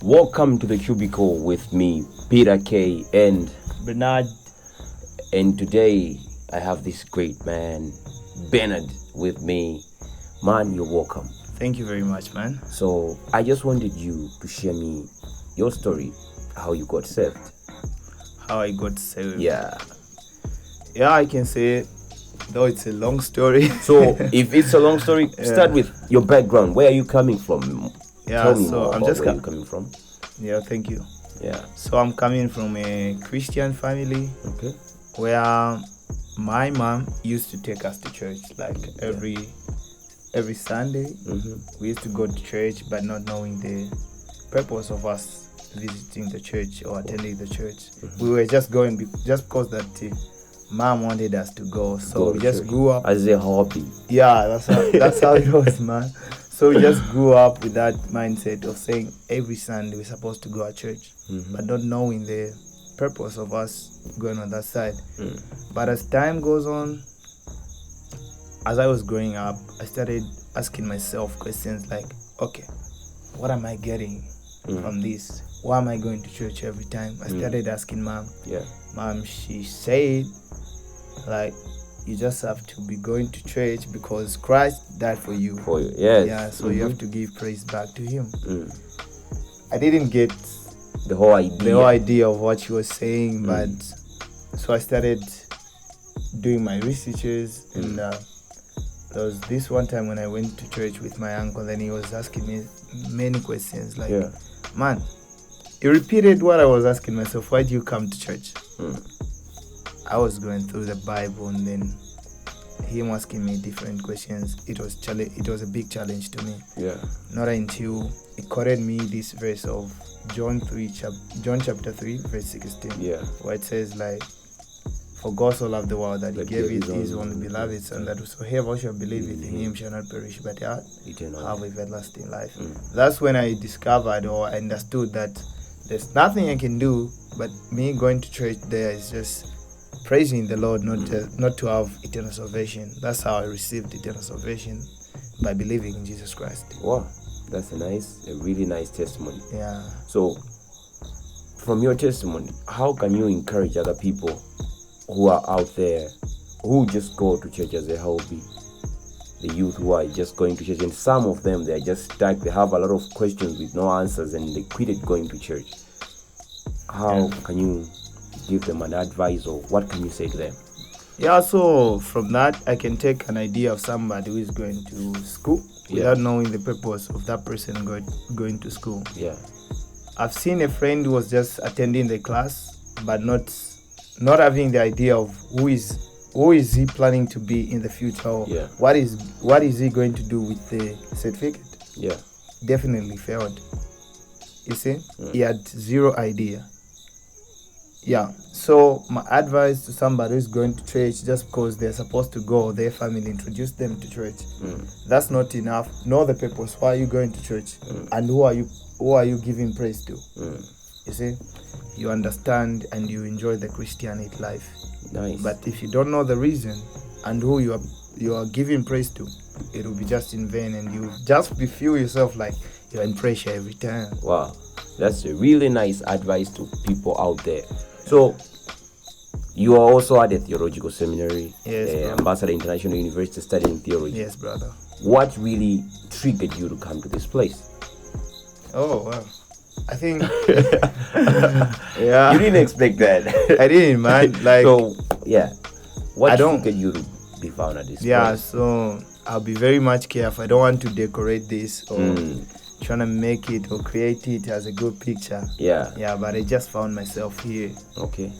Welcome to the Cubicle with me, Peter K. and Bernard. And today I have this great man, Bernard, with me. Man, you're welcome. Thank you very much, man. So I just wanted you to share me your story, how you got saved. How I got saved. Yeah, I can say, though it's a long story. So if it's a long story, start with your background. Where are you coming from? Tell me more about where you're coming from. Yeah, thank you. Yeah. So I'm coming from a Christian family. Okay. Where my mom used to take us to church like every Sunday. We used to go to church, but not knowing the purpose of us visiting the church or attending the church. We were just going just because that mom wanted us to go. So we just grew up as a hobby. Yeah, that's how it was, man. So we just grew up with that mindset of saying every Sunday we're supposed to go to church, but not knowing the purpose of us going on that side. But as time goes on, as I was growing up, I started asking myself questions like, okay, what am I getting from this? Why am I going to church every time? I started asking mom. Mom, she said, like, you just have to be going to church because Christ died for you. Yes. Yeah, so you have to give praise back to him. I didn't get the whole idea of what she was saying, but so I started doing my researches, and there was this one time when I went to church with my uncle, and he was asking me many questions like, man, he repeated what I was asking myself, why do you come to church? I was going through the Bible, and then him asking me different questions. It was a big challenge to me. Not until he quoted me this verse of John chapter 3, verse 16. Where it says like, for God so loved the world that he gave his only beloved Son, that whosoever shall believe in him shall not perish but have everlasting life. That's when I discovered or understood that there's nothing I can do, but me going to church there is just praising the Lord, not to have eternal salvation. That's how I received eternal salvation, by believing in Jesus Christ. Wow, that's a really nice testimony. Yeah. So, from your testimony, how can you encourage other people who are out there who just go to church as a hobby? The youth who are just going to church, and some of them, they're just stuck. They have a lot of questions with no answers, and they quit going to church. How can you give them an advice, or what can you say to them? So from that I can take an idea of somebody who is going to school without knowing the purpose of that person going to school. I've seen a friend who was just attending the class but not having the idea of who is he planning to be in the future, or what is he going to do with the certificate. Definitely failed. You see, he had zero idea. So my advice to somebody who's going to church just because they're supposed to go, their family introduced them to church, that's not enough. Know the purpose. Why are you going to church? And who are you giving praise to? You see, you understand and you enjoy the Christianity life. Nice. But if you don't know the reason and who you are giving praise to, it will be just in vain, and you just feel yourself like you're in pressure every time. Wow, that's a really nice advice to people out there. So, you are also at a theological seminary, Ambassador International University, studying theology. Yes, brother. What really triggered you to come to this place? Oh, wow. I think... You didn't expect that. I didn't, man. What triggered you to be found at this place? So I'll be very much careful. I don't want to decorate this or trying to make it or create it as a good picture. But I just found myself here. Okay.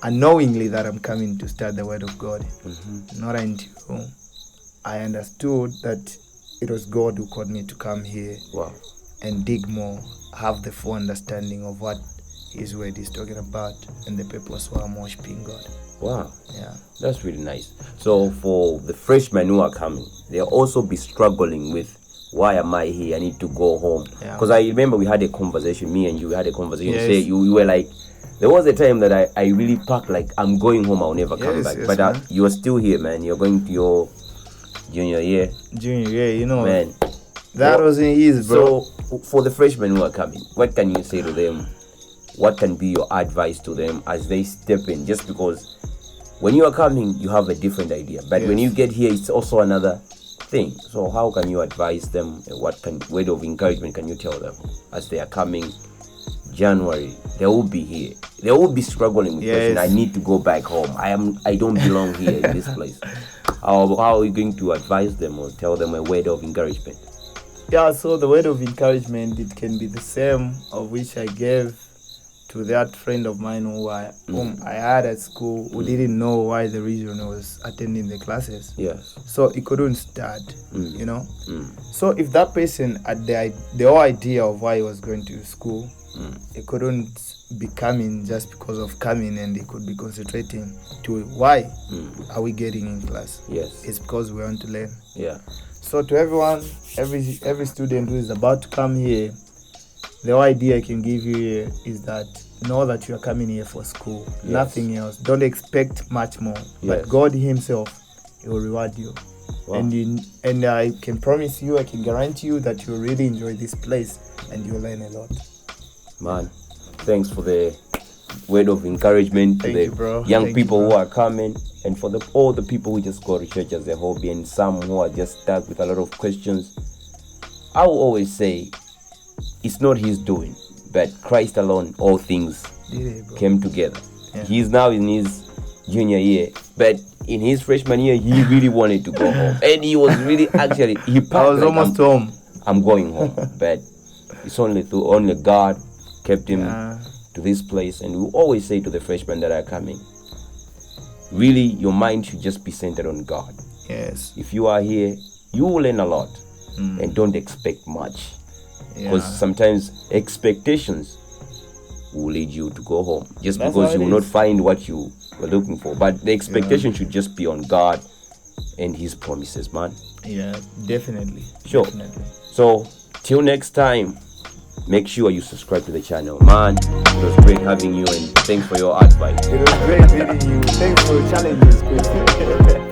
Unknowingly that I'm coming to study the Word of God. Not until I understood that it was God who called me to come here. Wow. And dig more, have the full understanding of what His Word is talking about and the purpose why I'm worshiping God. Wow. That's really nice. So for the freshmen who are coming, they'll also be struggling with, why am I here? I need to go home. Because I remember we had a conversation, me and you had a conversation. Say you were like, there was a time that I really packed, like, I'm going home, I'll never come back. But you're still here, man. You're going to your junior year. You know. Man, That wasn't easy, bro. So, for the freshmen who are coming, what can you say to them? What can be your advice to them as they step in? Just because when you are coming, you have a different idea, but when you get here, it's also another thing. So, how can you advise them? What word of encouragement can you tell them as they are coming? January, they will be here. They will be struggling with question. I need to go back home. I don't belong here in this place. How are you going to advise them or tell them a word of encouragement? Yeah, so the word of encouragement, it can be the same of which I gave to that friend of mine whom I had at school, who didn't know why the reason was attending the classes. Yes. So he couldn't start, you know. So if that person had the whole idea of why he was going to school, he couldn't be coming just because of coming, and he could be concentrating to why are we getting in class. Yes. It's because we want to learn. Yeah. So to everyone, every student who is about to come here, the whole idea I can give you here is that know that you are coming here for school, nothing else. Don't expect much more, but God Himself, He will reward you. Wow. And I can promise you, I can guarantee you that you'll really enjoy this place and you'll learn a lot. Man, thanks for the word of encouragement to the young people who are coming, and for all the people who just go to church as a hobby, and some who are just stuck with a lot of questions. I will always say, it's not His doing, but Christ alone, all things came together. Yeah. He's now in his junior year, but in his freshman year, he really wanted to go home, and he was really I was almost home. I'm going home, but it's only God kept him to this place. And we always say to the freshmen that are coming, really, your mind should just be centered on God. Yes. If you are here, you will learn a lot, and don't expect much, because sometimes expectations will lead you to go home just because you will not find what you were looking for. But the expectation should just be on God and His promises, man. Yeah, definitely. Sure. Definitely. So till next time, make sure you subscribe to the channel, man. It was great having you, and thanks for your advice. It was great meeting you. Thanks for challenging this question.